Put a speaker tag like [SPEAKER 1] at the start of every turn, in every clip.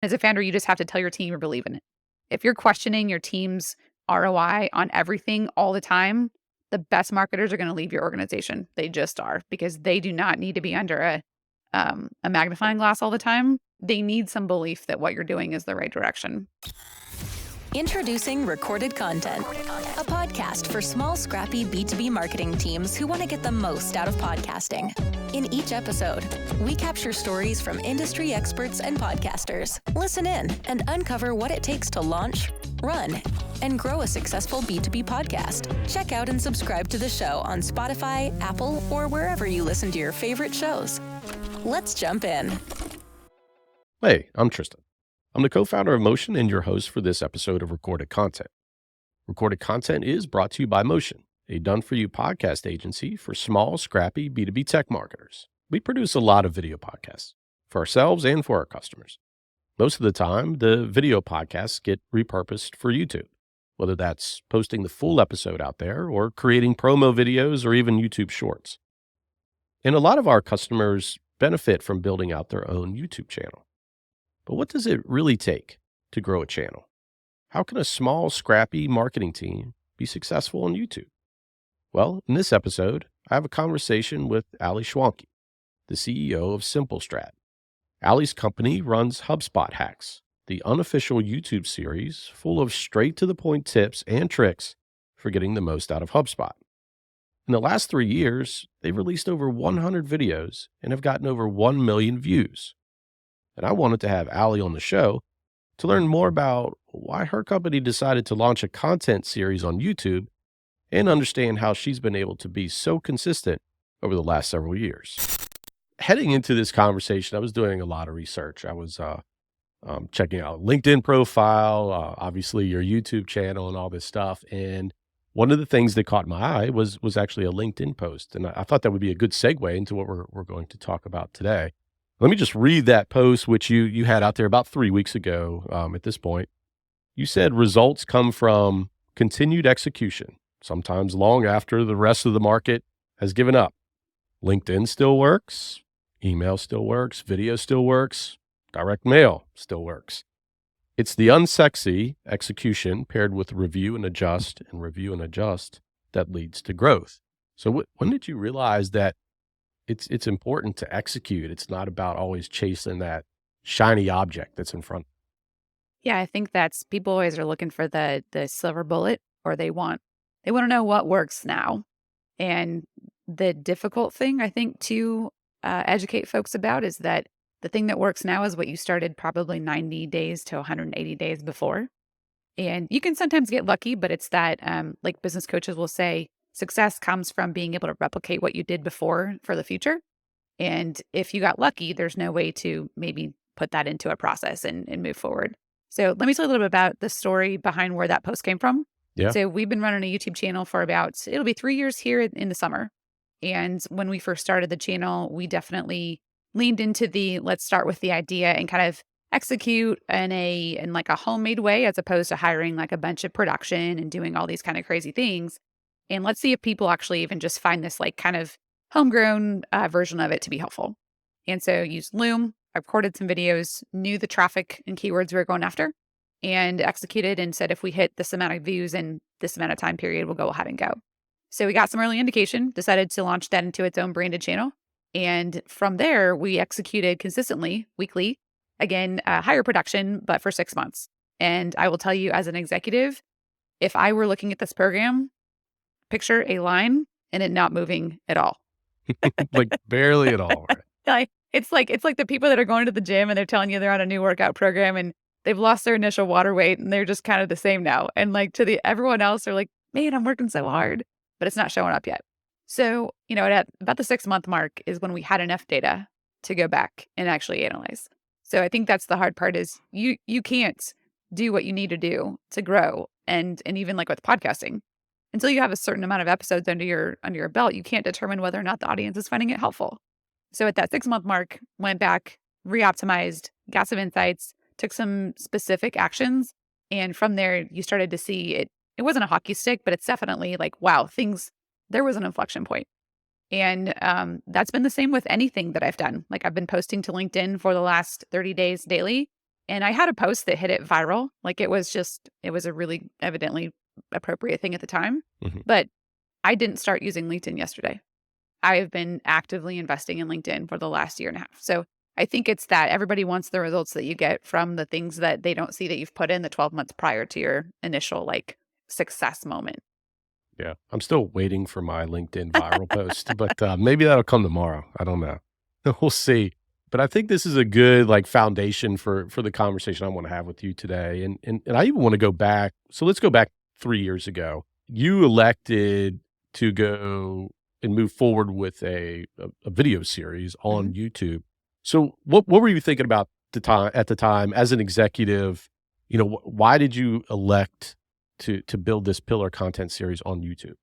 [SPEAKER 1] As a founder, you just have to tell your team you believe in it. If you're questioning your team's ROI on everything all the time, the best marketers are going to leave your organization. They just are, because they do not need to be under a magnifying glass all the time. They need some belief that what you're doing is the right direction.
[SPEAKER 2] Introducing Recorded Content, a podcast for small, scrappy B2B marketing teams who want to get the most out of podcasting. In each episode, we capture stories from industry experts and podcasters. Listen in and uncover what it takes to launch, run, and grow a successful B2B podcast. Check out and subscribe to the show on Spotify, Apple, or wherever you listen to your favorite shows. Let's jump in.
[SPEAKER 3] Hey, I'm Tristan. I'm the co-founder of Motion and your host for this episode of Recorded Content. Recorded Content is brought to you by Motion, a done-for-you podcast agency for small, scrappy B2B tech marketers. We produce a lot of video podcasts for ourselves and for our customers. Most of the time, the video podcasts get repurposed for YouTube, whether that's posting the full episode out there or creating promo videos or even YouTube shorts. And a lot of our customers benefit from building out their own YouTube channel. But what does it really take to grow a channel? How can a small, scrappy marketing team be successful on YouTube? Well, in this episode, I have a conversation with Ali Schwanke, the CEO of Simple Strat. Ali's company runs HubSpot Hacks, the unofficial YouTube series full of straight-to-the-point tips and tricks for getting the most out of HubSpot. In the last 3 years, they've released over 100 videos and have gotten over 1 million views. And I wanted to have Ali on the show to learn more about why her company decided to launch a content series on YouTube and understand how she's been able to be so consistent over the last several years. Heading into this conversation, I was doing a lot of research. I was checking out LinkedIn profile, obviously your YouTube channel and all this stuff. And one of the things that caught my eye was actually a LinkedIn post. And I thought that would be a good segue into what we're going to talk about today. Let me just read that post, which you had out there about 3 weeks ago at this point. You said results come from continued execution, sometimes long after the rest of the market has given up. LinkedIn still works, email still works, video still works, direct mail still works. It's the unsexy execution paired with review and adjust that leads to growth. So when did you realize that it's important to execute? It's not about always chasing that shiny object that's in front.
[SPEAKER 1] Yeah, I think that's people always are looking for the silver bullet, or they want to know what works now. And the difficult thing, I think, to educate folks about is that the thing that works now is what you started probably 90 days to 180 days before. And you can sometimes get lucky, but it's that, like business coaches will say, success comes from being able to replicate what you did before for the future. And if you got lucky, there's no way to maybe put that into a process and move forward. So let me tell you a little bit about the story behind where that post came from.
[SPEAKER 3] Yeah.
[SPEAKER 1] So we've been running a YouTube channel for it'll be 3 years here in the summer. And when we first started the channel, we definitely leaned into let's start with the idea and kind of execute in like a homemade way, as opposed to hiring like a bunch of production and doing all these kind of crazy things. And let's see if people actually even just find this like kind of homegrown version of it to be helpful. And so used Loom, I recorded some videos, knew the traffic and keywords we were going after, and executed and said, if we hit this amount of views in this amount of time period, we'll go ahead and go. So we got some early indication, decided to launch that into its own branded channel. And from there, we executed consistently, weekly, again, higher production, but for 6 months. And I will tell you, as an executive, if I were looking at this program, picture a line and it not moving at all.
[SPEAKER 3] Like barely at all.
[SPEAKER 1] Right? It's like the people that are going to the gym and they're telling you they're on a new workout program and they've lost their initial water weight and they're just kind of the same now. And like everyone else are like, man, I'm working so hard, but it's not showing up yet. So, at about the 6-month mark is when we had enough data to go back and actually analyze. So I think that's the hard part is you can't do what you need to do to grow. And even like with podcasting, until you have a certain amount of episodes under your belt, you can't determine whether or not the audience is finding it helpful. So at that 6-month mark, went back, re-optimized, got some insights, took some specific actions. And from there, you started to see it. It wasn't a hockey stick, but it's definitely like, wow, there was an inflection point. And that's been the same with anything that I've done. Like I've been posting to LinkedIn for the last 30 days daily. And I had a post that hit it viral. Like it was a really evidently appropriate thing at the time.
[SPEAKER 3] Mhm.
[SPEAKER 1] But I didn't start using LinkedIn yesterday. I have been actively investing in LinkedIn for the last year and a half. So I think it's that everybody wants the results that you get from the things that they don't see that you've put in the 12 months prior to your initial like success moment.
[SPEAKER 3] Yeah. I'm still waiting for my LinkedIn viral post, but maybe that'll come tomorrow. I don't know. We'll see. But I think this is a good like foundation for the conversation I want to have with you today. And I even want to go back. So let's go back 3 years ago. You elected to go and move forward with a video series
[SPEAKER 1] Mhm.
[SPEAKER 3] on YouTube. So what were you thinking about at the time as an executive? You know, why did you elect to build this pillar content series on YouTube?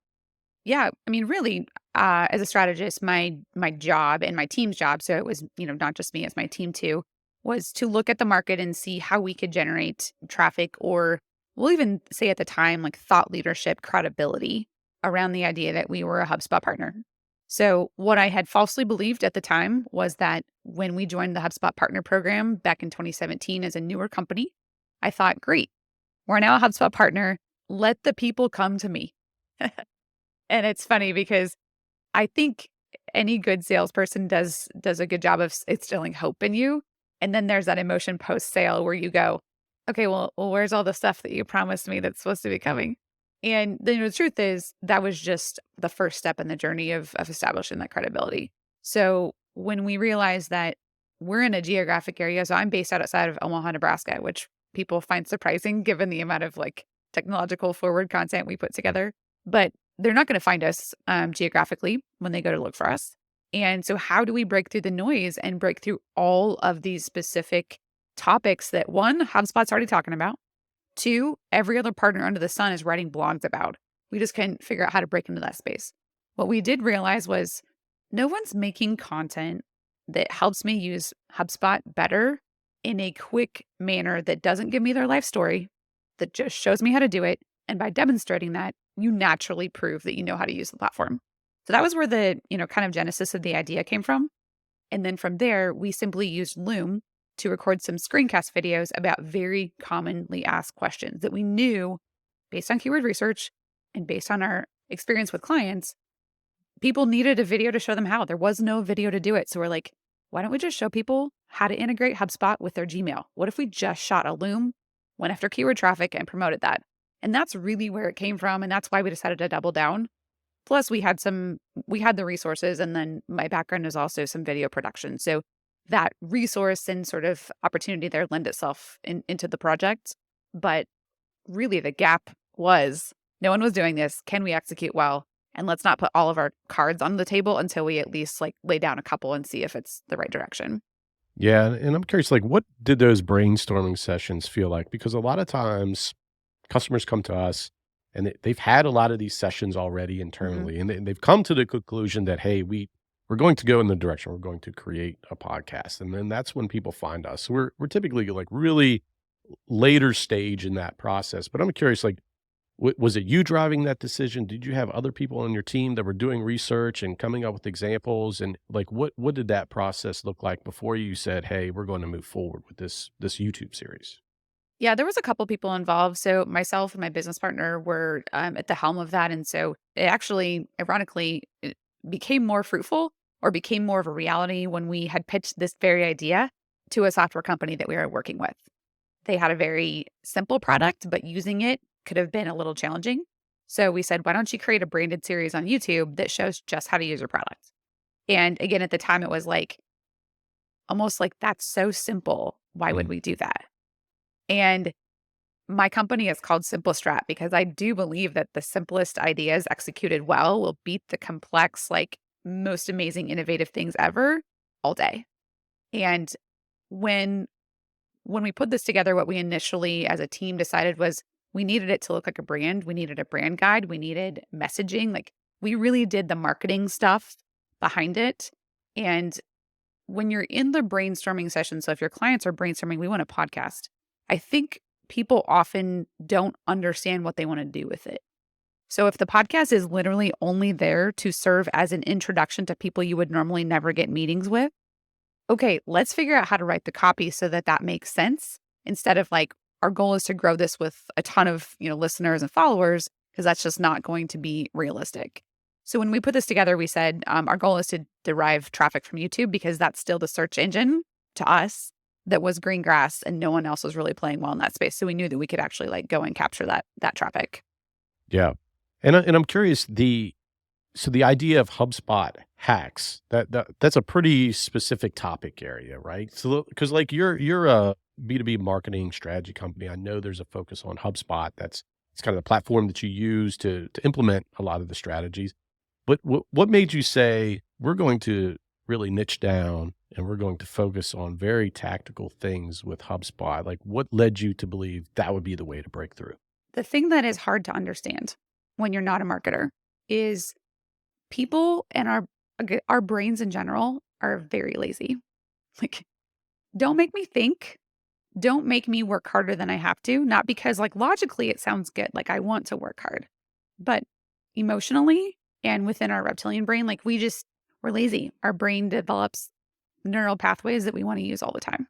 [SPEAKER 1] Yeah, I mean, really, as a strategist, my job and my team's job, so it was not just me, as my team too, was to look at the market and see how we could generate traffic, or we'll even say at the time like thought leadership credibility around the idea that we were a HubSpot partner. So what I had falsely believed at the time was that when we joined the HubSpot partner program back in 2017 as a newer company, I thought, great, we're now a HubSpot partner. Let the people come to me. And it's funny because I think any good salesperson does a good job of instilling hope in you. And then there's that emotion post sale where you go, okay, well, where's all the stuff that you promised me that's supposed to be coming? And the truth is that was just the first step in the journey of establishing that credibility. So when we realized that we're in a geographic area, so I'm based outside of Omaha, Nebraska, which people find surprising given the amount of like technological forward content we put together. But they're not going to find us geographically when they go to look for us. And so, how do we break through the noise and break through all of these specific topics that one, HubSpot's already talking about, two, every other partner under the sun is writing blogs about? We just couldn't figure out how to break into that space. What we did realize was no one's making content that helps me use HubSpot better in a quick manner that doesn't give me their life story, that just shows me how to do it. And by demonstrating that, you naturally prove that you know how to use the platform. So that was where the, kind of genesis of the idea came from. And then from there, we simply used Loom to record some screencast videos about very commonly asked questions that we knew based on keyword research and based on our experience with clients, people needed a video to show them how. There was no video to do it. So we're like, why don't we just show people how to integrate HubSpot with their Gmail? What if we just shot a Loom, went after keyword traffic and promoted that? And that's really where it came from. And that's why we decided to double down. Plus we had the resources, and then my background is also some video production. So that resource and sort of opportunity there lend itself into the project. But really the gap was no one was doing this. Can we execute well? And let's not put all of our cards on the table until we at least like lay down a couple and see if it's the right direction.
[SPEAKER 3] Yeah, and I'm curious, like, what did those brainstorming sessions feel like? Because a lot of times customers come to us and they've had a lot of these sessions already
[SPEAKER 1] Mhm.
[SPEAKER 3] internally, and they've come to the conclusion that, hey, we're going to go in the direction, we're going to create a podcast. And then that's when people find us. So we're typically like really later stage in that process. But I'm curious, like, was it you driving that decision? Did you have other people on your team that were doing research and coming up with examples? And like, what did that process look like before you said, "Hey, we're going to move forward with this YouTube series"?
[SPEAKER 1] Yeah, there was a couple people involved. So myself and my business partner were at the helm of that. And so it actually, ironically, it became more fruitful or became more of a reality when we had pitched this very idea to a software company that we were working with. They had a very simple product, but using it could have been a little challenging. So we said, why don't you create a branded series on YouTube that shows just how to use your product? And again, at the time, it was like almost like that's so simple. Why would
[SPEAKER 3] Mhm.
[SPEAKER 1] we do that? And my company is called Simple Strat because I do believe that the simplest ideas executed well will beat the complex, like most amazing, innovative things ever all day. And when when we put this together, what we initially as a team decided was we needed it to look like a brand. We needed a brand guide. We needed messaging. Like we really did the marketing stuff behind it. And when you're in the brainstorming session, so if your clients are brainstorming, we want a podcast. I think people often don't understand what they want to do with it. So if the podcast is literally only there to serve as an introduction to people you would normally never get meetings with, okay, let's figure out how to write the copy so that that makes sense instead of like, our goal is to grow this with a ton of, listeners and followers, because that's just not going to be realistic. So when we put this together, we said our goal is to derive traffic from YouTube because that's still the search engine to us that was green grass and no one else was really playing well in that space. So we knew that we could actually like go and capture that traffic.
[SPEAKER 3] Yeah. And I'm curious, so the idea of HubSpot hacks, that's a pretty specific topic area, right? So because like you're a B2B marketing strategy company, I know there's a focus on HubSpot. It's kind of the platform that you use to implement a lot of the strategies. But what made you say we're going to really niche down and we're going to focus on very tactical things with HubSpot? Like what led you to believe that would be the way to break through?
[SPEAKER 1] The thing that is hard to understand when you're not a marketer is people and our brains in general are very lazy. Like, don't make me think. Don't make me work harder than I have to. Not because like logically it sounds good. Like I want to work hard, but emotionally and within our reptilian brain, like we're lazy. Our brain develops neural pathways that we want to use all the time.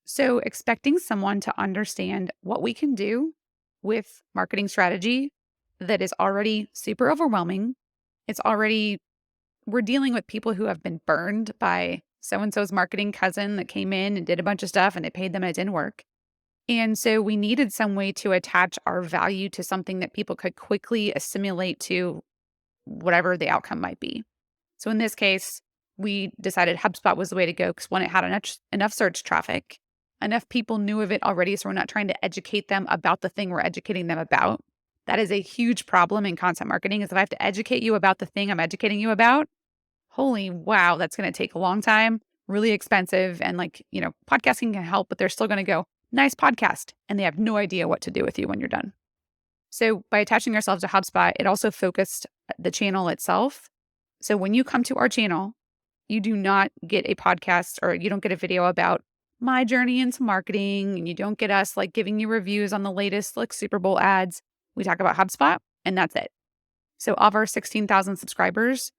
[SPEAKER 1] So expecting someone to understand what we can do with marketing strategy that is already super overwhelming. We're dealing with people who have been burned by so-and-so's marketing cousin that came in and did a bunch of stuff and they paid them and it didn't work. And so we needed some way to attach our value to something that people could quickly assimilate to whatever the outcome might be. So in this case, we decided HubSpot was the way to go because one, it had enough search traffic, enough people knew of it already, so we're not trying to educate them about the thing we're educating them about. That is a huge problem in content marketing is if I have to educate you about the thing I'm educating you about, holy wow, that's going to take a long time, really expensive. And like, podcasting can help, but they're still going to go, nice podcast. And they have no idea what to do with you when you're done. So by attaching ourselves to HubSpot, it also focused the channel itself. So when you come to our channel, you do not get a podcast or you don't get a video about my journey into marketing. And you don't get us like giving you reviews on the latest like Super Bowl ads. We talk about HubSpot and that's it. So of our 16,000 subscribers,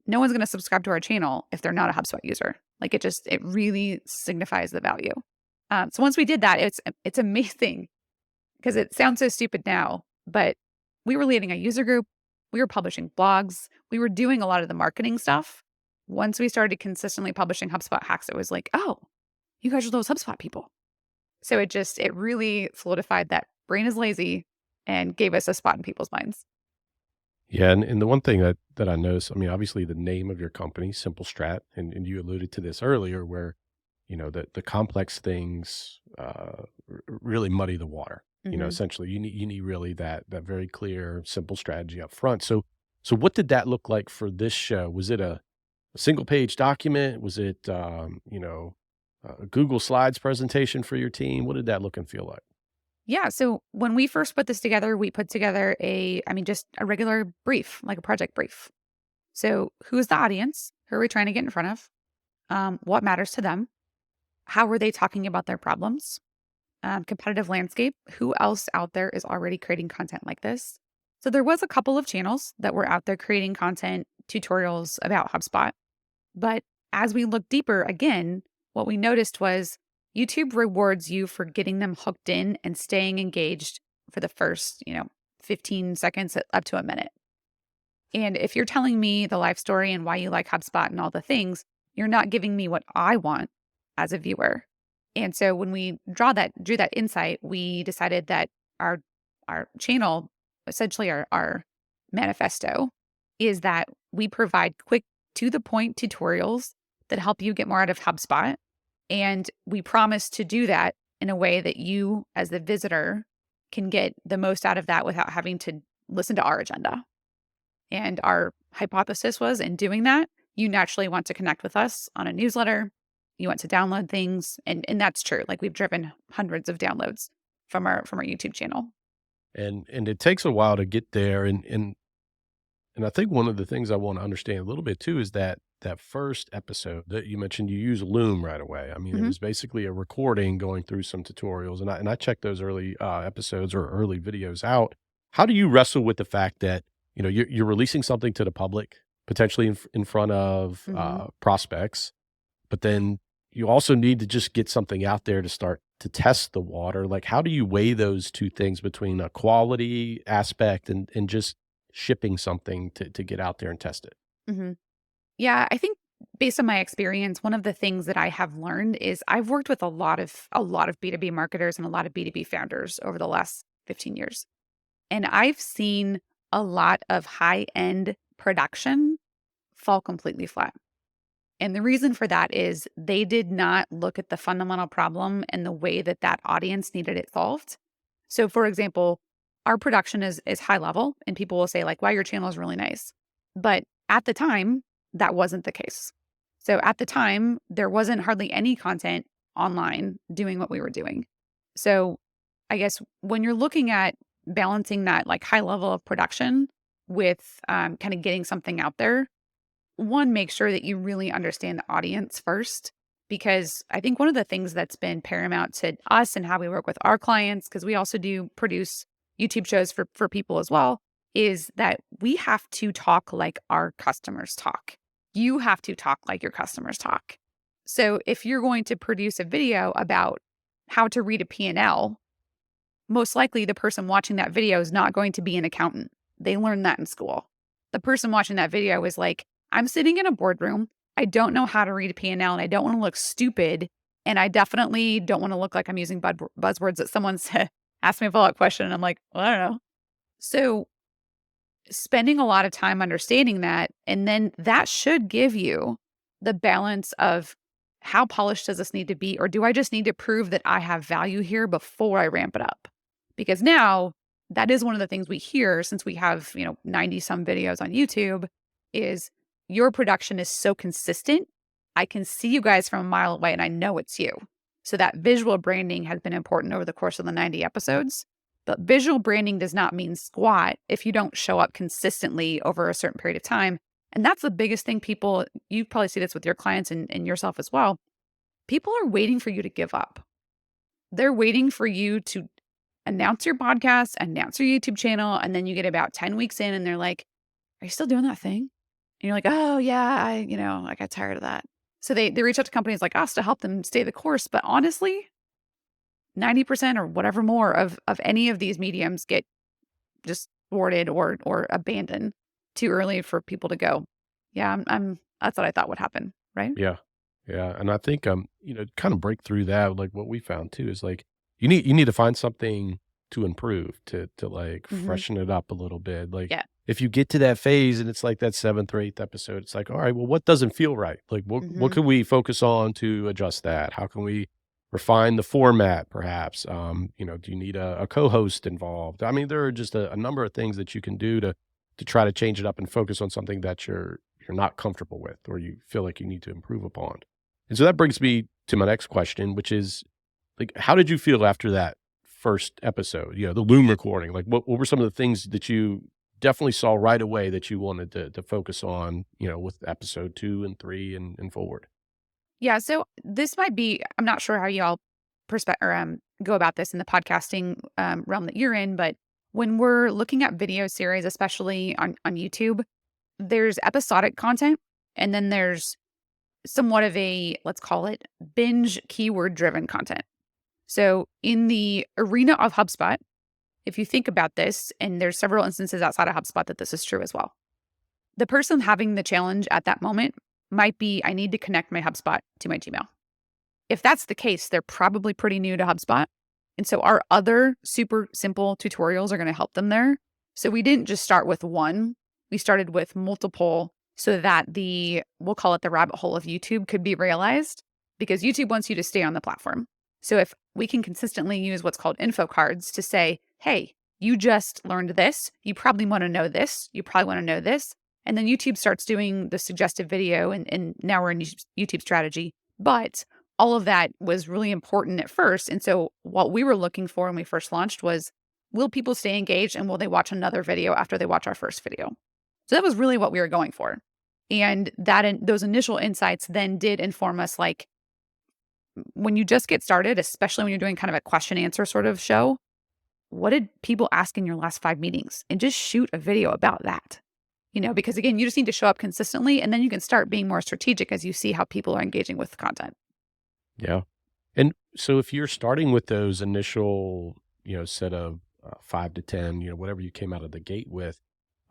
[SPEAKER 1] no one's going to subscribe to our channel if they're not a HubSpot user. Like it really signifies the value. So once we did that, it's amazing because it sounds so stupid now, but we were leading a user group. We were publishing blogs. We were doing a lot of the marketing stuff. Once we started consistently publishing HubSpot hacks, it was like, oh, you guys are those HubSpot people. So it really solidified that brain is lazy and gave us a spot in people's minds.
[SPEAKER 3] Yeah, and the one thing that I noticed, I mean, obviously the name of your company, Simple Strat, and you alluded to this earlier, where the complex things really muddy the water.
[SPEAKER 1] Mm-hmm.
[SPEAKER 3] Essentially, you need really that very clear, simple strategy up front. So what did that look like for this show? Was it a single page document? Was it a Google Slides presentation for your team? What did that look and feel like?
[SPEAKER 1] Yeah. So when we first put this together, we put together just a regular brief, like a project brief. So who's the audience? Who are we trying to get in front of? What matters to them? How are they talking about their problems? Competitive landscape. Who else out there is already creating content like this? So there was a couple of channels that were out there creating content tutorials about HubSpot. But as we looked deeper again, what we noticed was YouTube rewards you for getting them hooked in and staying engaged for the first, 15 seconds up to a minute. And if you're telling me the life story and why you like HubSpot and all the things, you're not giving me what I want as a viewer. And so when we drew that insight, we decided that our channel, essentially our manifesto, is that we provide quick to the point tutorials that help you get more out of HubSpot. And we promise to do that in a way that you, as the visitor, can get the most out of that without having to listen to our agenda. And our hypothesis was in doing that, you naturally want to connect with us on a newsletter. You want to download things. And that's true. Like we've driven hundreds of downloads from our YouTube channel.
[SPEAKER 3] And it takes a while to get there. And I think one of the things I want to understand a little bit too is that first episode that you mentioned, you use Loom right away. I mean,
[SPEAKER 1] Mm-hmm.
[SPEAKER 3] It was basically a recording going through some tutorials, and I checked those early episodes or early videos out. How do you wrestle with the fact that you're releasing something to the public, potentially in front of
[SPEAKER 1] Mm-hmm.
[SPEAKER 3] prospects, but then you also need to just get something out there to start to test the water? Like, how do you weigh those two things between a quality aspect and just shipping something to get out there and test it?
[SPEAKER 1] Mhm. Yeah, I think based on my experience, one of the things that I have learned is I've worked with a lot of B2B marketers and a lot of B2B founders over the last 15 years. And I've seen a lot of high-end production fall completely flat. And the reason for that is they did not look at the fundamental problem and the way that that audience needed it solved. So for example, our production is high level and people will say like, wow, your channel is really nice. But at the time, that wasn't the case. So at the time, there wasn't hardly any content online doing what we were doing. So I guess when you're looking at balancing that like high level of production with kind of getting something out there, one, make sure that you really understand the audience first, because I think one of the things that's been paramount to us and how we work with our clients, because we also do produce YouTube shows for people as well, is that we have to talk like our customers talk. You have to talk like your customers talk. So if you're going to produce a video about how to read a P&L, most likely the person watching that video is not going to be an accountant. They learned that in school. The person watching that video is like, I'm sitting in a boardroom. I don't know how to read a P&L and I don't want to look stupid. And I definitely don't want to look like I'm using buzzwords that someone said, asked me a follow-up question. And I'm like, well, I don't know. So spending a lot of time understanding that, and then that should give you the balance of how polished does this need to be? Or do I just need to prove that I have value here before I ramp it up? Because now that is one of the things we hear since we have, 90 some videos on YouTube is your production is so consistent. I can see you guys from a mile away and I know it's you. So that visual branding has been important over the course of the 90 episodes. But visual branding does not mean squat if you don't show up consistently over a certain period of time. And that's the biggest thing people, you probably see this with your clients and yourself as well. People are waiting for you to give up. They're waiting for you to announce your podcast, announce your YouTube channel, and then you get about 10 weeks in and they're like, are you still doing that thing? And you're like, oh yeah, I got tired of that. So they reach out to companies like us to help them stay the course. But honestly, 90% or whatever more of any of these mediums get just thwarted or abandoned too early for people to go, yeah, I'm that's what I thought would happen. Right.
[SPEAKER 3] Yeah. Yeah. And I think, kind of break through that, like what we found too is like, you need to find something to improve, to like freshen it up a little bit. Like
[SPEAKER 1] Yeah.
[SPEAKER 3] if you get to that phase and it's like that 7th or 8th episode, it's like, all right, well, what doesn't feel right? Like what can we focus on to adjust that? How can we refine the format perhaps? Do you need a co-host involved? I mean, there are just a number of things that you can do to try to change it up and focus on something that you're not comfortable with or you feel like you need to improve upon. And so that brings me to my next question, which is like, how did you feel after that first episode, the Loom recording? Like what were some of the things that you definitely saw right away that you wanted to focus on, with episode 2 and 3 and forward?
[SPEAKER 1] Yeah. So this might be, I'm not sure how y'all go about this in the podcasting realm that you're in, but when we're looking at video series, especially on YouTube, there's episodic content and then there's somewhat of a, let's call it binge keyword driven content. So in the arena of HubSpot, if you think about this, and there's several instances outside of HubSpot that this is true as well. The person having the challenge at that moment might be, I need to connect my HubSpot to my Gmail. If that's the case, they're probably pretty new to HubSpot. And so our other super simple tutorials are going to help them there. So we didn't just start with one. We started with multiple so that we'll call it the rabbit hole of YouTube could be realized, because YouTube wants you to stay on the platform. So if we can consistently use what's called info cards to say, hey, you just learned this. You probably want to know this. You probably want to know this. And then YouTube starts doing the suggestive video, and now we're in YouTube strategy. But all of that was really important at first. And so what we were looking for when we first launched was, will people stay engaged and will they watch another video after they watch our first video? So that was really what we were going for. And those initial insights then did inform us, like, when you just get started, especially when you're doing kind of a question answer sort of show, what did people ask in your last 5 meetings? And just shoot a video about that. Because again, you just need to show up consistently and then you can start being more strategic as you see how people are engaging with the content.
[SPEAKER 3] Yeah. And so if you're starting with those initial, set of 5 to 10, whatever you came out of the gate with,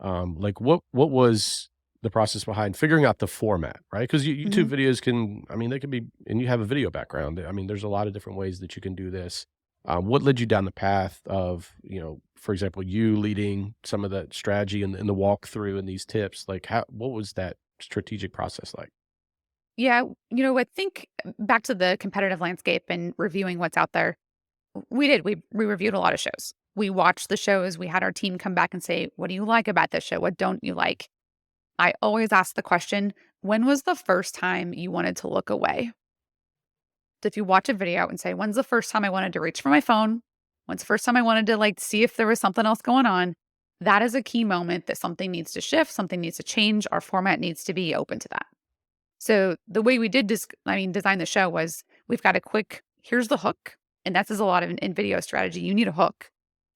[SPEAKER 3] like what was the process behind figuring out the format, right? Because YouTube
[SPEAKER 1] Mhm.
[SPEAKER 3] videos can, I mean, they can be, and you have a video background. I mean, there's a lot of different ways that you can do this. What led you down the path of, for example, you leading some of that strategy and the walkthrough and these tips? Like, what was that strategic process like?
[SPEAKER 1] Yeah, I think back to the competitive landscape and reviewing what's out there. We did. We reviewed a lot of shows. We watched the shows. We had our team come back and say, "What do you like about this show? What don't you like?" I always ask the question, "When was the first time you wanted to look away?" So if you watch a video and say, "When's the first time I wanted to reach for my phone? When's the first time I wanted to like see if there was something else going on?" That is a key moment that something needs to shift, something needs to change. Our format needs to be open to that. So the way we did design the show was we've got a quick, here's the hook. And that says a lot in video strategy. You need a hook.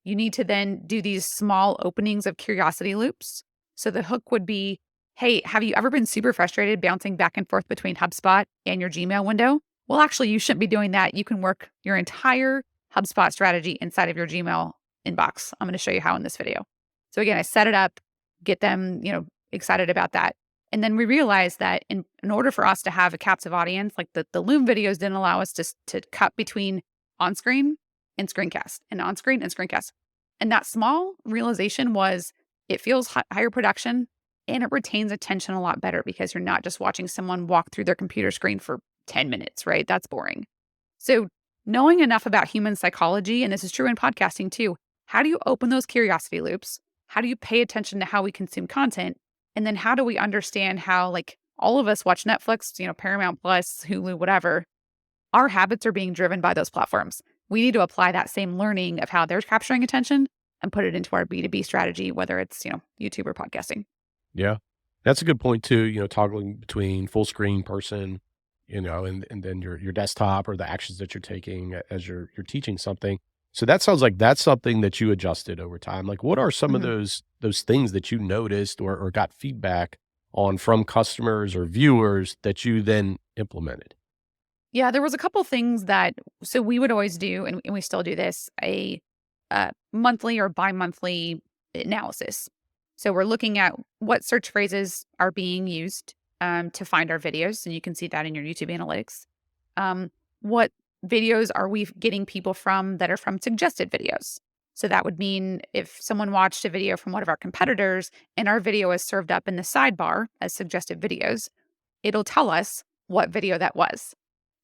[SPEAKER 1] You need to then do these small openings of curiosity loops. So the hook would be, hey, have you ever been super frustrated bouncing back and forth between HubSpot and your Gmail window? Well, actually, you shouldn't be doing that. You can work your entire HubSpot strategy inside of your Gmail inbox. I'm going to show you how in this video. So again, I set it up, get them, excited about that. And then we realized that in order for us to have a captive audience, like the Loom videos didn't allow us to cut between on screen and screencast and on screen and screencast. And that small realization was it feels higher production and it retains attention a lot better because you're not just watching someone walk through their computer screen for 10 minutes, right? That's boring. So knowing enough about human psychology, and this is true in podcasting too, how do you open those curiosity loops? How do you pay attention to how we consume content? And then how do we understand how, like, all of us watch Netflix, Paramount Plus, Hulu, whatever, our habits are being driven by those platforms. We need to apply that same learning of how they're capturing attention and put it into our B2B strategy, whether it's, YouTube or podcasting.
[SPEAKER 3] Yeah. That's a good point too, toggling between full screen person, and then your desktop or the actions that you're taking as you're teaching something. So that sounds like that's something that you adjusted over time. Like what are some of
[SPEAKER 1] Mhm.
[SPEAKER 3] those things that you noticed or got feedback on from customers or viewers that you then implemented?
[SPEAKER 1] Yeah, there was a couple things so we would always do, and we still do this, a monthly or bi-monthly analysis. So we're looking at what search phrases are being used to find our videos, and you can see that in your YouTube analytics. What videos are we getting people from that are from suggested videos? So that would mean if someone watched a video from one of our competitors and our video is served up in the sidebar as suggested videos, it'll tell us what video that was.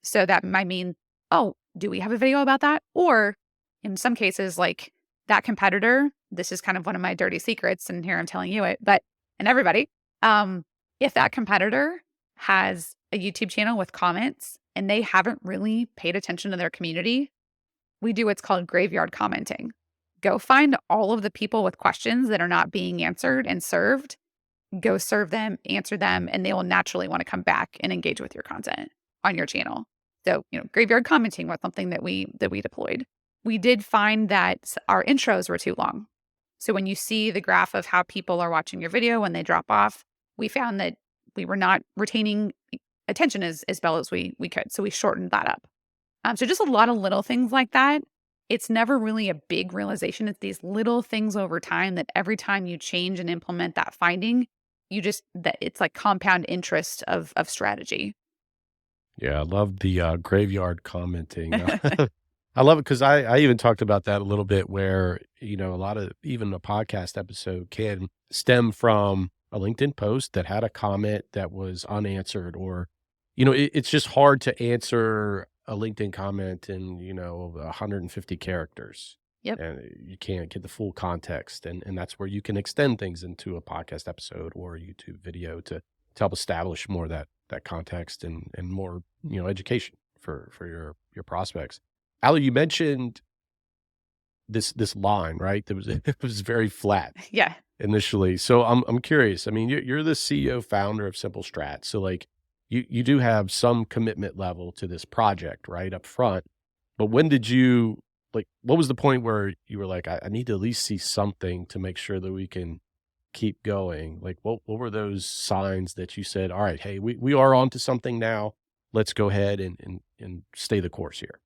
[SPEAKER 1] So that might mean, oh, do we have a video about that? Or in some cases, like that competitor, this is kind of one of my dirty secrets, and here I'm telling you it, and everybody, if that competitor has a YouTube channel with comments and they haven't really paid attention to their community, we do what's called graveyard commenting. Go find all of the people with questions that are not being answered and served, go serve them, answer them, and they will naturally want to come back and engage with your content on your channel. So, graveyard commenting was something that we deployed. We did find that our intros were too long. So when you see the graph of how people are watching your video when they drop off, we found that we were not retaining attention as well as we could. So we shortened that up. So just a lot of little things like that. It's never really a big realization. It's these little things over time that every time you change and implement that finding, that it's like compound interest of strategy.
[SPEAKER 3] Yeah, I love the graveyard commenting. I love it because I even talked about that a little bit where, a lot of even a podcast episode can stem from a LinkedIn post that had a comment that was unanswered or, it's just hard to answer a LinkedIn comment in, 150 characters
[SPEAKER 1] Yep.
[SPEAKER 3] and you can't get the full context. And that's where you can extend things into a podcast episode or a YouTube video to help establish more of that context and more, education for your prospects. Ali, you mentioned this line, right? That was it was very flat
[SPEAKER 1] Yeah.
[SPEAKER 3] initially. So I'm curious. I mean, you're the CEO founder of Simple Strat. So like you do have some commitment level to this project, right? Up front. But when did you like what was the point where you were like, I need to at least see something to make sure that we can keep going? Like what were those signs that you said, all right, hey, we are on to something now. Let's go ahead and and stay the course here?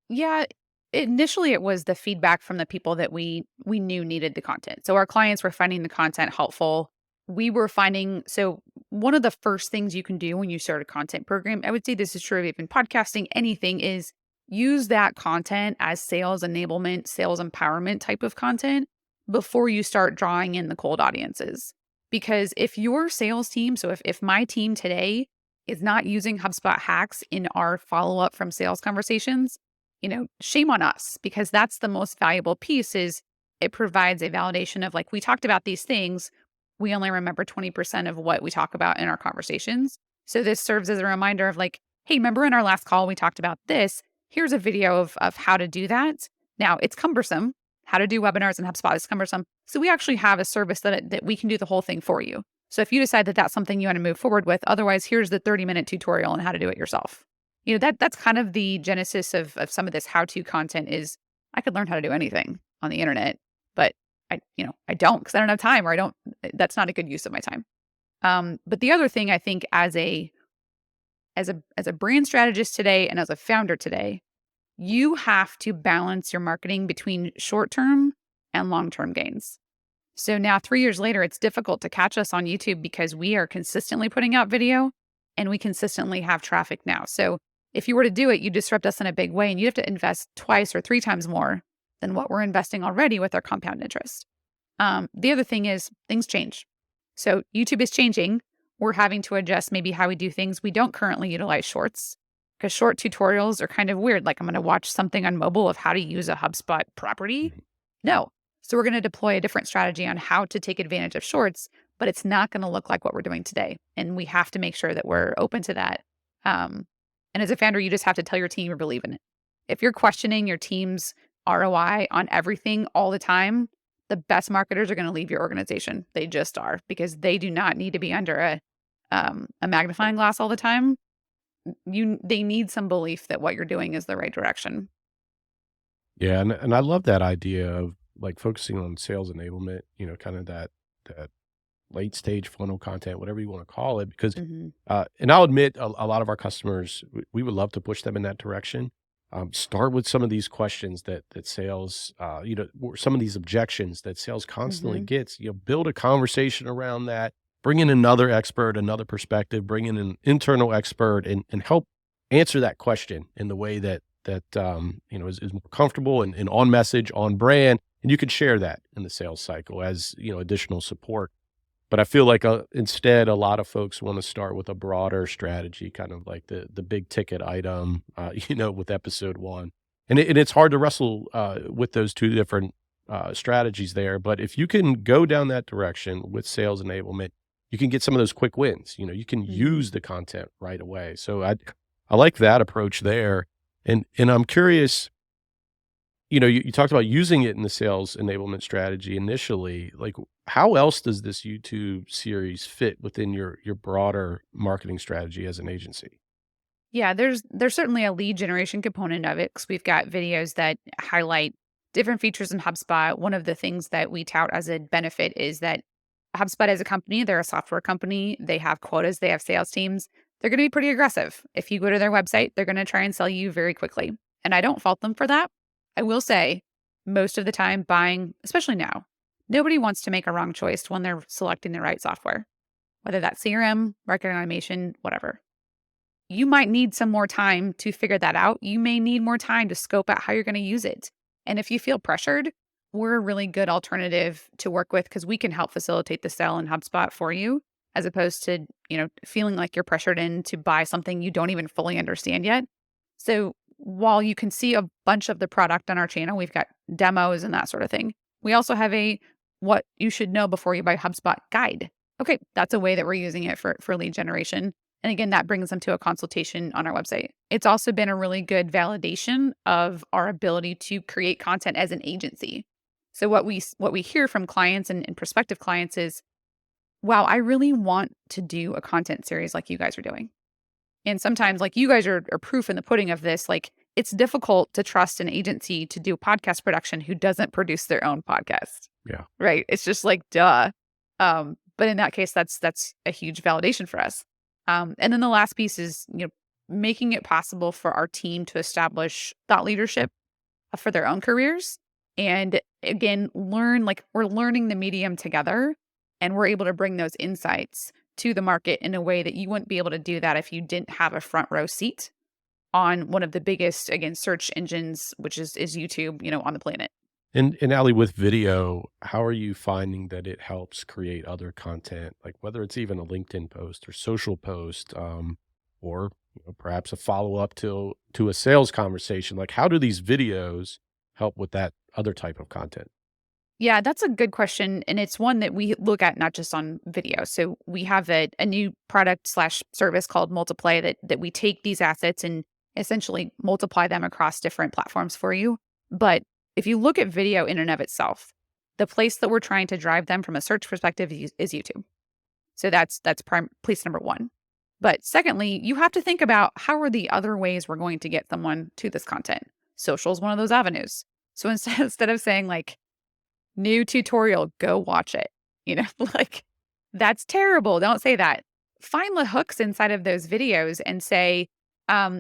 [SPEAKER 1] Yeah, initially it was the feedback from the people that we knew needed the content. So our clients were finding the content helpful. We were finding so one of the first things you can do when you start a content program, I would say this is true of even podcasting, anything, is use that content as sales enablement, sales empowerment type of content before you start drawing in the cold audiences. Because if your sales team, so if my team today is not using HubSpot hacks in our follow-up from sales conversations, shame on us, because that's the most valuable piece. Is it provides a validation of, like, we talked about these things. We only remember 20% of what we talk about in our conversations. So this serves as a reminder of, like, hey, remember in our last call, we talked about this. Here's a video of how to do that. Now, it's cumbersome. How to do webinars in HubSpot is cumbersome. So we actually have a service that we can do the whole thing for you. So if you decide that that's something you want to move forward with, otherwise, here's the 30-minute tutorial on how to do it yourself. That's kind of the genesis of some of this how-to content. Is I could learn how to do anything on the internet, but I don't, because I don't have time, or that's not a good use of my time. But the other thing, I think, as a brand strategist today and as a founder today, you have to balance your marketing between short-term and long-term gains. So now 3 years later, it's difficult to catch us on YouTube because we are consistently putting out video and we consistently have traffic now. So if you were to do it, you disrupt us in a big way, and you have to invest 2 or 3 times more than what we're investing already with our compound interest. The other thing is things change. So YouTube is changing. We're having to adjust maybe how we do things. We don't currently utilize shorts because short tutorials are kind of weird. Like, I'm going to watch something on mobile of how to use a HubSpot property. No. So we're going to deploy a different strategy on how to take advantage of shorts, but it's not going to look like what we're doing today. And we have to make sure that we're open to that. And as a founder, you just have to tell your team you believe in it. If you're questioning your team's ROI on everything all the time, the best marketers are going to leave your organization. They just are, because they do not need to be under a magnifying glass all the time. They need some belief that what you're doing is the right direction.
[SPEAKER 3] Yeah, and I love that idea of, like, focusing on sales enablement, kind of that late stage funnel content, whatever you want to call it, because,
[SPEAKER 1] Mm-hmm.
[SPEAKER 3] and I'll admit, a lot of our customers, we would love to push them in that direction. Start with some of these questions that sales, or some of these objections that sales constantly
[SPEAKER 1] Mm-hmm.
[SPEAKER 3] gets, build a conversation around that, bring in another expert, another perspective, bring in an internal expert, and help answer that question in the way that is more comfortable and on message, on brand. And you can share that in the sales cycle as, additional support. But I feel like instead, a lot of folks want to start with a broader strategy, kind of like the big ticket item, with episode 1. And it's hard to wrestle with those two different strategies there. But if you can go down that direction with sales enablement, you can get some of those quick wins. You can
[SPEAKER 1] Mm-hmm.
[SPEAKER 3] use the content right away. So I like that approach there. And I'm curious, you talked about using it in the sales enablement strategy initially. Like, how else does this YouTube series fit within your broader marketing strategy as an agency?
[SPEAKER 1] Yeah, there's certainly a lead generation component of it, because we've got videos that highlight different features in HubSpot. One of the things that we tout as a benefit is that HubSpot as a company, they're a software company. They have quotas, they have sales teams. They're going to be pretty aggressive. If you go to their website, they're going to try and sell you very quickly. And I don't fault them for that. I will say, most of the time buying, especially now, nobody wants to make a wrong choice when they're selecting the right software, whether that's CRM, marketing automation, whatever. You might need some more time to figure that out. You may need more time to scope out how you're going to use it. And if you feel pressured, we're a really good alternative to work with, because we can help facilitate the sale in HubSpot for you, as opposed to, feeling like you're pressured in to buy something you don't even fully understand yet. So while you can see a bunch of the product on our channel, we've got demos and that sort of thing. We also have a what you should know before you buy HubSpot guide. Okay, that's a way that we're using it for lead generation. And again, that brings them to a consultation on our website. It's also been a really good validation of our ability to create content as an agency. So what we hear from clients and prospective clients is, wow, I really want to do a content series like you guys are doing. And sometimes, like, you guys are proof in the pudding of this. Like, it's difficult to trust an agency to do podcast production who doesn't produce their own podcast.
[SPEAKER 3] Yeah.
[SPEAKER 1] Right. It's just like, duh. But in that case, that's a huge validation for us. And then the last piece is, making it possible for our team to establish thought leadership for their own careers. And again, we're learning the medium together, and we're able to bring those insights to the market in a way that you wouldn't be able to do that if you didn't have a front row seat on one of the biggest, again, search engines, which is YouTube, on the planet.
[SPEAKER 3] And Ali, with video, how are you finding that it helps create other content, like whether it's even a LinkedIn post or social post, or perhaps a follow up to a sales conversation? Like, how do these videos help with that other type of content?
[SPEAKER 1] Yeah, that's a good question. And it's one that we look at not just on video. So we have a new product slash service called Multiply that we take these assets and essentially multiply them across different platforms for you. But if you look at video in and of itself, the place that we're trying to drive them from a search perspective is YouTube. So that's place number one. But secondly, you have to think about how are the other ways we're going to get someone to this content. Social is one of those avenues. So instead of saying like, new tutorial, go watch it. Like that's terrible. Don't say that. Find the hooks inside of those videos and say,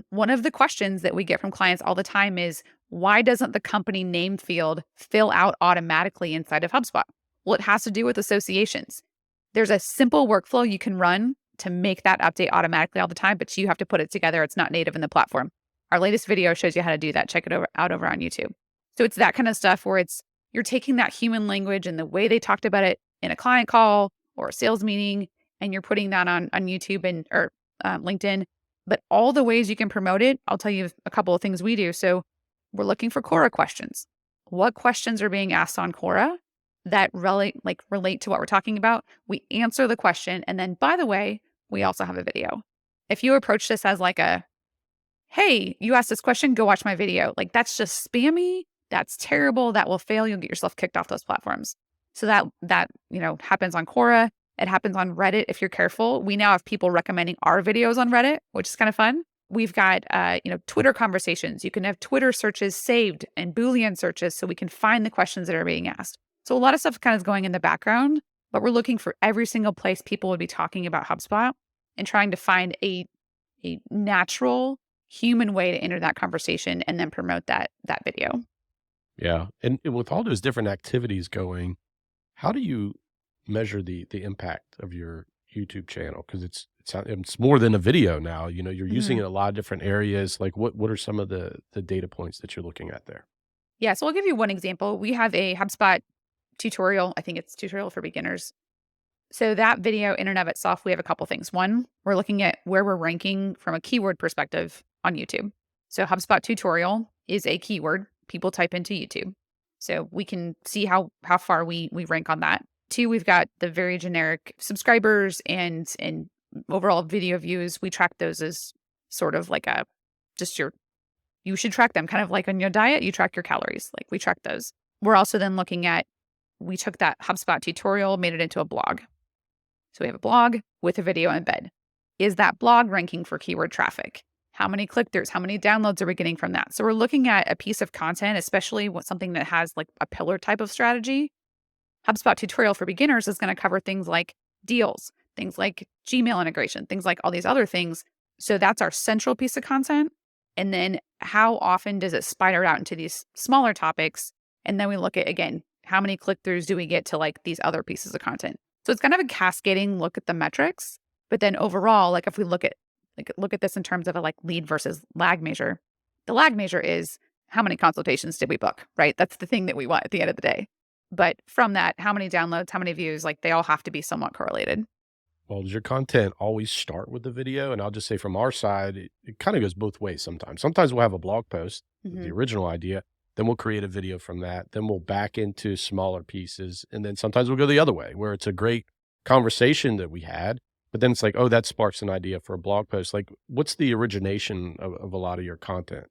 [SPEAKER 1] one of the questions that we get from clients all the time is, why doesn't the company name field fill out automatically inside of HubSpot? Well, it has to do with associations. There's a simple workflow you can run to make that update automatically all the time, but you have to put it together. It's not native in the platform. Our latest video shows you how to do that. Check it out over on YouTube. So it's that kind of stuff where you're taking that human language and the way they talked about it in a client call or a sales meeting, and you're putting that on YouTube or LinkedIn. But all the ways you can promote it, I'll tell you a couple of things we do. So we're looking for Quora questions. What questions are being asked on Quora that relate to what we're talking about? We answer the question. And then, by the way, we also have a video. If you approach this as like hey, you asked this question, go watch my video. Like that's just spammy. That's terrible. That will fail. You'll get yourself kicked off those platforms. So that happens on Quora. It happens on Reddit if you're careful. We now have people recommending our videos on Reddit, which is kind of fun. We've got Twitter conversations. You can have Twitter searches saved and Boolean searches so we can find the questions that are being asked. So a lot of stuff kind of is going in the background, but we're looking for every single place people would be talking about HubSpot and trying to find a natural human way to enter that conversation and then promote that video.
[SPEAKER 3] Yeah. And with all those different activities going, how do you measure the impact of your YouTube channel? Because it's more than a video now. You're using it in a lot of different areas. Like what are some of the data points that you're looking at there?
[SPEAKER 1] Yeah. So I'll give you one example. We have a HubSpot tutorial. I think it's tutorial for beginners. So that video in and of itself, we have a couple things. One, we're looking at where we're ranking from a keyword perspective on YouTube. So HubSpot tutorial is a keyword people type into YouTube. So we can see how far we rank on that. Two, we've got the very generic subscribers and overall video views. We track those as sort of like you should track them kind of like on your diet, you track your calories. Like we track those. We're also then looking at, we took that HubSpot tutorial, made it into a blog. So we have a blog with a video embed. Is that blog ranking for keyword traffic? How many click-throughs? How many downloads are we getting from that? So we're looking at a piece of content, especially something that has like a pillar type of strategy. HubSpot tutorial for beginners is going to cover things like deals, things like Gmail integration, things like all these other things. So that's our central piece of content. And then how often does it spider out into these smaller topics? And then we look at, again, how many click-throughs do we get to like these other pieces of content? So it's kind of a cascading look at the metrics. But then overall, like if we look at this in terms of a like lead versus lag measure, the lag measure is how many consultations did we book, right? That's the thing that we want at the end of the day. But from that, how many downloads, how many views, like they all have to be somewhat correlated.
[SPEAKER 3] Well, does your content always start with the video? And I'll just say from our side, it kind of goes both ways sometimes. Sometimes we'll have a blog post, with the original idea, then we'll create a video from that, then we'll back into smaller pieces. And then sometimes we'll go the other way where it's a great conversation that we had, but then it's like, oh, that sparks an idea for a blog post. Like what's the origination of a lot of your content?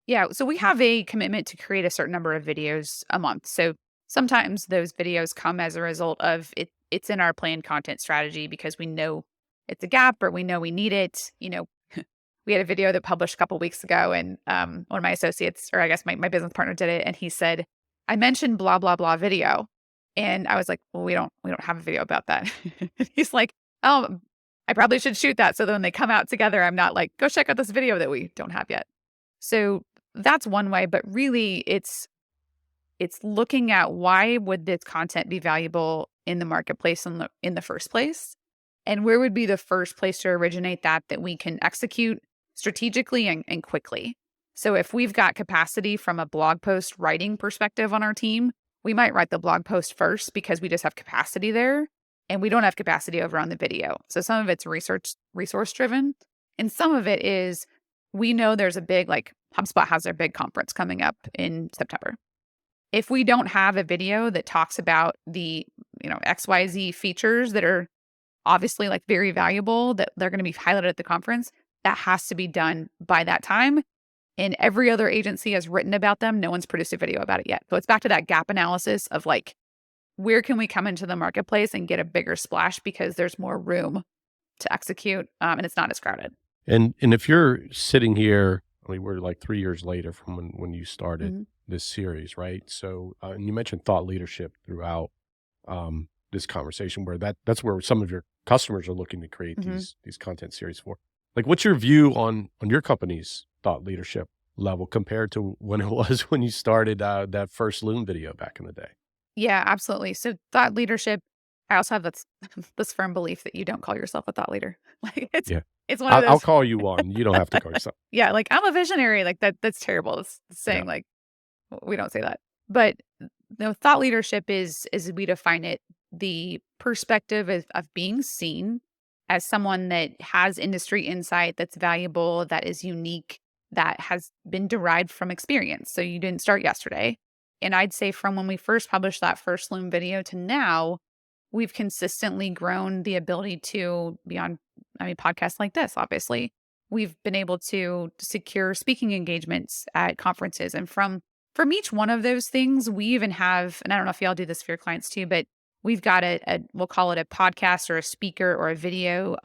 [SPEAKER 1] Yeah. So we have a commitment to create a certain number of videos a month. So sometimes those videos come as a result of it's in our planned content strategy because we know it's a gap or we know we need it. We had a video that published a couple of weeks ago and one of my associates, or I guess my business partner did it. And he said, I mentioned blah, blah, blah video. And I was like, well, we don't have a video about that. He's like, oh, I probably should shoot that so that when they come out together, I'm not like, go check out this video that we don't have yet. So that's one way, but really it's looking at why would this content be valuable in the marketplace in the first place? And where would be the first place to originate that we can execute strategically and quickly? So if we've got capacity from a blog post writing perspective on our team, we might write the blog post first because we just have capacity there and we don't have capacity over on the video. So some of it's resource driven and some of it is we know there's a big, like HubSpot has their big conference coming up in September. If we don't have a video that talks about the, XYZ features that are obviously like very valuable that they're going to be highlighted at the conference, that has to be done by that time. And every other agency has written about them. No one's produced a video about it yet. So it's back to that gap analysis of like, where can we come into the marketplace and get a bigger splash because there's more room to execute and it's not as crowded.
[SPEAKER 3] And if you're sitting here, I mean, we're like 3 years later from when you started this series, right? So, and you mentioned thought leadership throughout this conversation, where that's where some of your customers are looking to create these content series for. Like, what's your view on your company's thought leadership level compared to when it was when you started that first Loom video back in the day?
[SPEAKER 1] Yeah, absolutely. So thought leadership, I also have this firm belief that you don't call yourself a thought leader. Like it's one of those.
[SPEAKER 3] I'll call you one. You don't have to call yourself.
[SPEAKER 1] Yeah, like I'm a visionary. Like that's terrible. It's saying like we don't say that. But thought leadership is as we define it, the perspective of being seen as someone that has industry insight that's valuable, that is unique, that has been derived from experience. So you didn't start yesterday. And I'd say from when we first published that first Loom video to now, we've consistently grown the ability to be on, podcasts like this, obviously. We've been able to secure speaking engagements at conferences. And from each one of those things, we even have, and I don't know if y'all do this for your clients too, but we've got we'll call it a podcast or a speaker or a video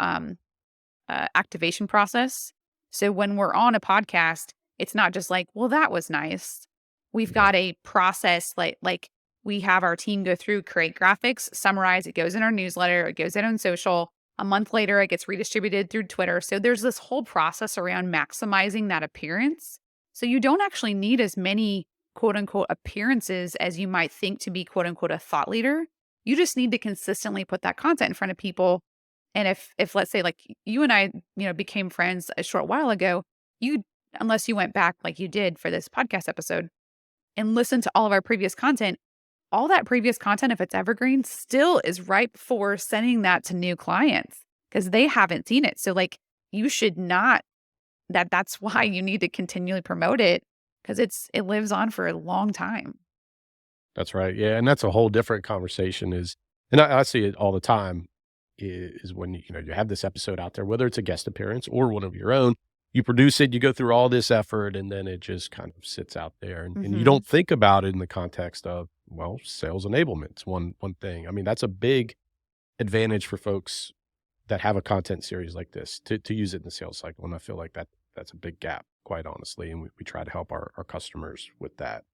[SPEAKER 1] activation process. So when we're on a podcast, it's not just like, well, that was nice. We've got a process like we have our team go through, create graphics, summarize, it goes in our newsletter, it goes out on social. A month later, it gets redistributed through Twitter. So there's this whole process around maximizing that appearance. So you don't actually need as many quote unquote appearances as you might think to be quote unquote a thought leader. You just need to consistently put that content in front of people. And if let's say like you and I, became friends a short while ago, unless you went back like you did for this podcast episode and listened to all of our previous content, all that previous content, if it's evergreen, still is ripe for sending that to new clients because they haven't seen it. So like you should not, that's why you need to continually promote it because it lives on for a long time.
[SPEAKER 3] That's right. Yeah. And that's a whole different conversation and I see it all the time is when, you have this episode out there, whether it's a guest appearance or one of your own, you produce it, you go through all this effort, and then it just kind of sits out there. And you don't think about it in the context of, well, sales enablement. It's one thing. I mean, that's a big advantage for folks that have a content series like this to use it in the sales cycle. And I feel like that's a big gap, quite honestly. And we try to help our customers with that.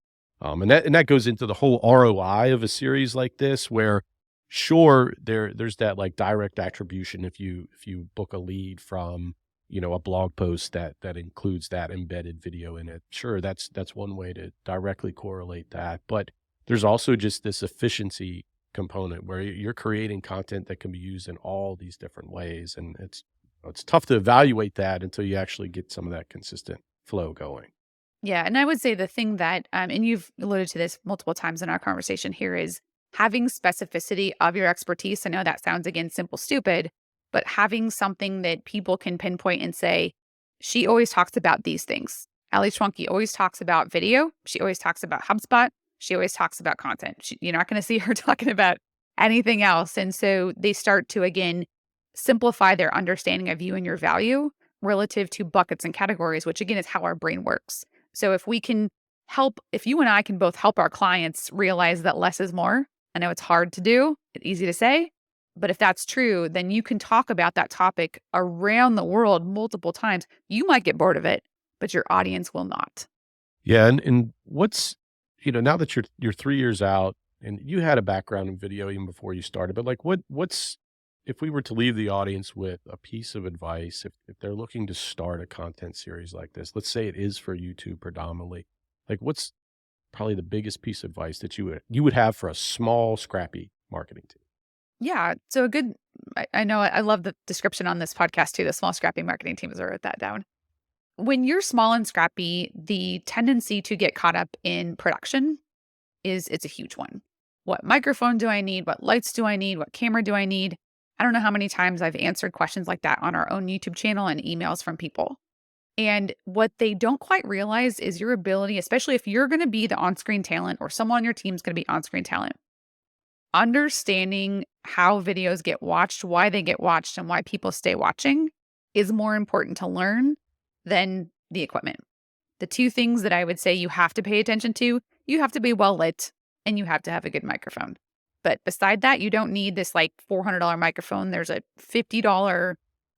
[SPEAKER 3] And that goes into the whole ROI of a series like this, where sure, there's that like direct attribution if you book a lead from, a blog post that includes that embedded video in it. Sure, that's one way to directly correlate that. But there's also just this efficiency component where you're creating content that can be used in all these different ways. And it's tough to evaluate that until you actually get some of that consistent flow going.
[SPEAKER 1] Yeah. And I would say the thing that, and you've alluded to this multiple times in our conversation here, is having specificity of your expertise. I know that sounds, again, simple, stupid, but having something that people can pinpoint and say, she always talks about these things. Ali Schwanke always talks about video. She always talks about HubSpot. She always talks about content. You're not going to see her talking about anything else. And so they start to, again, simplify their understanding of you and your value relative to buckets and categories, which again is how our brain works. So if you and I can both help our clients realize that less is more, I know it's hard to do, it's easy to say, but if that's true, then you can talk about that topic around the world multiple times. You might get bored of it, but your audience will not.
[SPEAKER 3] Yeah. And what's, now that you're 3 years out and you had a background in video even before you started, but like what's if we were to leave the audience with a piece of advice, if they're looking to start a content series like this, let's say it is for YouTube predominantly, like what's probably the biggest piece of advice that you would have for a small, scrappy marketing team?
[SPEAKER 1] Yeah. So I know I love the description on this podcast too. The small scrappy marketing teams. I wrote that down. When you're small and scrappy, the tendency to get caught up in production it's a huge one. What microphone do I need? What lights do I need? What camera do I need? I don't know how many times I've answered questions like that on our own YouTube channel and emails from people. And what they don't quite realize is your ability, especially if you're going to be the on-screen talent or someone on your team is going to be on-screen talent, understanding how videos get watched, why they get watched, and why people stay watching is more important to learn than the equipment. The two things that I would say you have to pay attention to, you have to be well lit and you have to have a good microphone. But beside that, you don't need this like $400 microphone. There's a $50,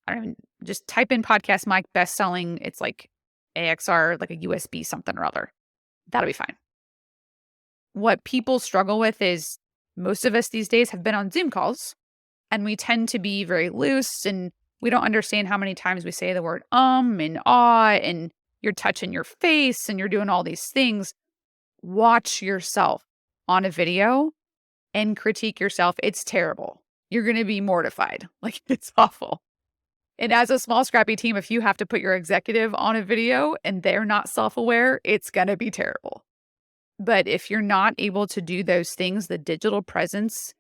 [SPEAKER 1] I don't even, just type in podcast mic best selling. It's like AXR, like a USB something or other. That'll be fine. What people struggle with is most of us these days have been on Zoom calls and we tend to be very loose and we don't understand how many times we say the word and ah and you're touching your face and you're doing all these things. Watch yourself on a video and critique yourself. It's terrible. You're going to be mortified. Like it's awful. And as a small, scrappy team, if you have to put your executive on a video and they're not self-aware, it's going to be terrible. But if you're not able to do those things, the digital presence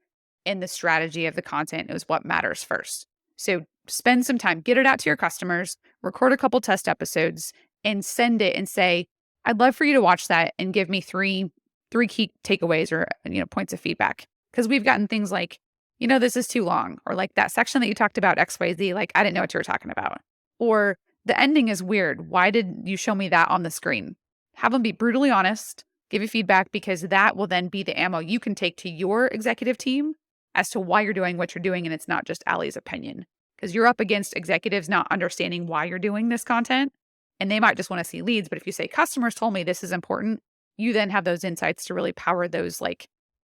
[SPEAKER 1] and the strategy of the content is what matters first. So spend some time, get it out to your customers, record a couple test episodes, and send it and say, I'd love for you to watch that and give me three key takeaways or points of feedback. Because we've gotten things like, this is too long, or like that section that you talked about XYZ, like I didn't know what you were talking about. Or the ending is weird. Why did you show me that on the screen? Have them be brutally honest, give you feedback, because that will then be the ammo you can take to your executive team as to why you're doing what you're doing. And it's not just Ali's opinion, because you're up against executives not understanding why you're doing this content. And they might just want to see leads. But if you say customers told me this is important, you then have those insights to really power those, like,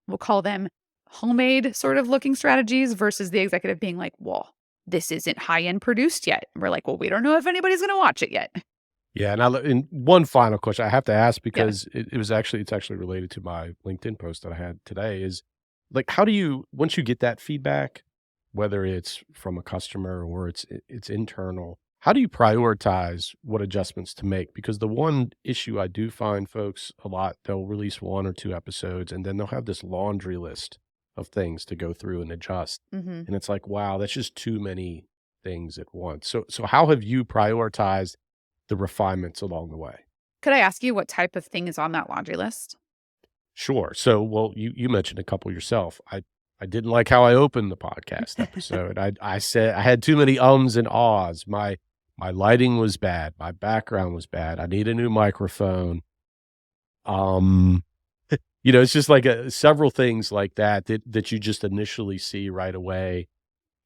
[SPEAKER 1] we'll call them homemade sort of looking strategies versus the executive being like, well, this isn't high end produced yet. And we're like, well, we don't know if anybody's going to watch it yet.
[SPEAKER 3] Yeah. And one final question I have to ask, because it's actually related to my LinkedIn post that I had today, is like, how do you, once you get that feedback, whether it's from a customer or it's internal, how do you prioritize what adjustments to make? Because the one issue I do find folks a lot, they'll release 1 or 2 episodes and then they'll have this laundry list of things to go through and adjust.
[SPEAKER 1] Mm-hmm.
[SPEAKER 3] And it's like, wow, that's just too many things at once. So how have you prioritized the refinements along the way?
[SPEAKER 1] Could I ask you what type of thing is on that laundry list?
[SPEAKER 3] Sure. So, well, you mentioned a couple yourself. I didn't like how I opened the podcast episode. I said I had too many ums and ahs. My lighting was bad. My background was bad. I need a new microphone. It's just like several things like that you just initially see right away.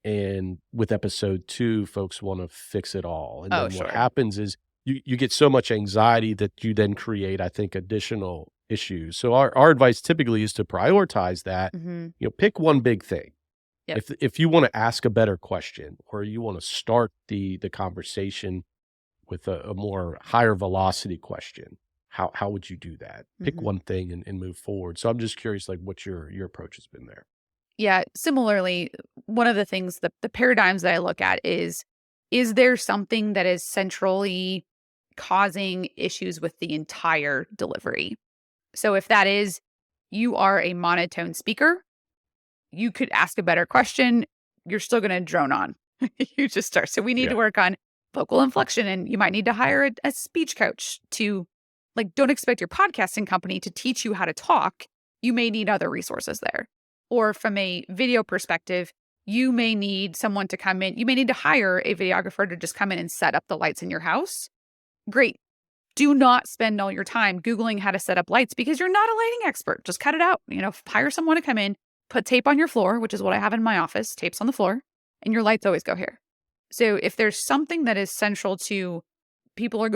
[SPEAKER 3] And with episode 2, folks want to fix it all. And then what happens is you get so much anxiety that you then create, I think, additional issues. So our advice typically is to prioritize that.
[SPEAKER 1] Mm-hmm.
[SPEAKER 3] Pick one big thing.
[SPEAKER 1] Yep.
[SPEAKER 3] If you want to ask a better question, or you want to start the conversation with a more higher velocity question, how would you do that? Pick
[SPEAKER 1] Mm-hmm.
[SPEAKER 3] one thing and move forward. So I'm just curious, like, what your approach has been there.
[SPEAKER 1] Yeah. Similarly, one of the things, the paradigms that I look at is there something that is centrally causing issues with the entire delivery? So if that is, you are a monotone speaker, you could ask a better question. You're still going to drone on. You just start. So we need to work on vocal inflection, and you might need to hire a speech coach to, like, don't expect your podcasting company to teach you how to talk. You may need other resources there. Or from a video perspective, you may need someone to come in. You may need to hire a videographer to just come in and set up the lights in your house. Great. Do not spend all your time Googling how to set up lights because you're not a lighting expert. Just cut it out. Hire someone to come in, put tape on your floor, which is what I have in my office, tapes on the floor, and your lights always go here. So if there's something that is central to people they're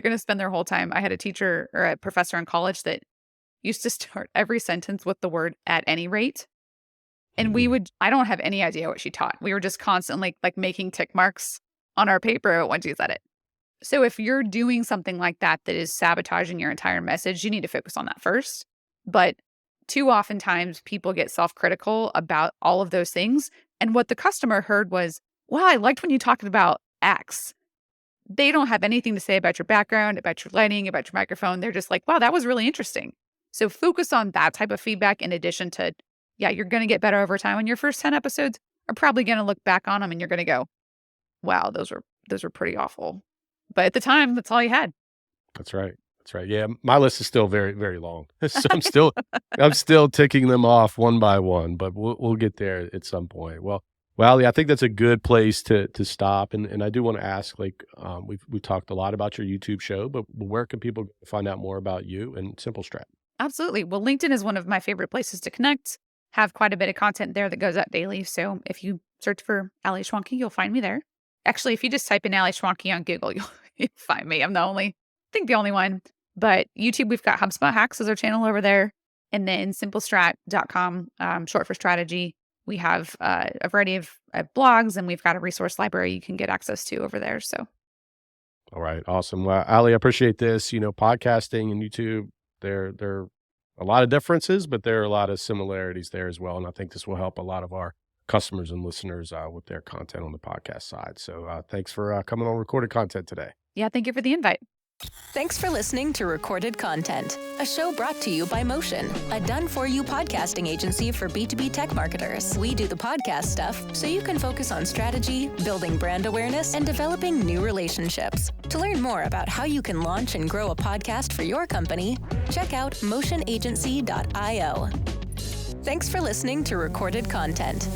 [SPEAKER 1] going to spend their whole time. I had a teacher or a professor in college that used to start every sentence with the word "at any rate." And I don't have any idea what she taught. We were just constantly like making tick marks on our paper when she said it. So if you're doing something like that is sabotaging your entire message, you need to focus on that first. But too often times people get self-critical about all of those things. And what the customer heard was, wow, I liked when you talked about X. They don't have anything to say about your background, about your lighting, about your microphone. They're just like, wow, that was really interesting. So focus on that type of feedback in addition to, yeah, you're going to get better over time. And your first 10 episodes are probably going to look back on them and you're going to go, wow, those were pretty awful. But at the time, that's all you had.
[SPEAKER 3] That's right. That's right. Yeah, my list is still very, very long. So I'm still ticking them off one by one, but we'll get there at some point. Well, Ali, I think that's a good place to stop. And I do want to ask, like, we've talked a lot about your YouTube show, but where can people find out more about you and Simple Strat?
[SPEAKER 1] Absolutely. Well, LinkedIn is one of my favorite places to connect. Have quite a bit of content there that goes up daily. So if you search for Ali Schwanke, you'll find me there. Actually, if you just type in Ali Schwanke on Google, you'll find me. I'm the only one. But YouTube, we've got HubSpot Hacks as our channel over there. And then simplestrat.com, short for strategy. We have a variety of blogs, and we've got a resource library you can get access to over there. So,
[SPEAKER 3] all right, awesome. Well, Ali, I appreciate this. Podcasting and YouTube, there are a lot of differences, but there are a lot of similarities there as well. And I think this will help a lot of our customers and listeners with their content on the podcast side. So thanks for coming on Recorded Content today.
[SPEAKER 1] Yeah, thank you for the invite.
[SPEAKER 2] Thanks for listening to Recorded Content, a show brought to you by Motion, a done-for-you podcasting agency for B2B tech marketers. We do the podcast stuff so you can focus on strategy, building brand awareness, and developing new relationships. To learn more about how you can launch and grow a podcast for your company, check out motionagency.io. Thanks for listening to Recorded Content.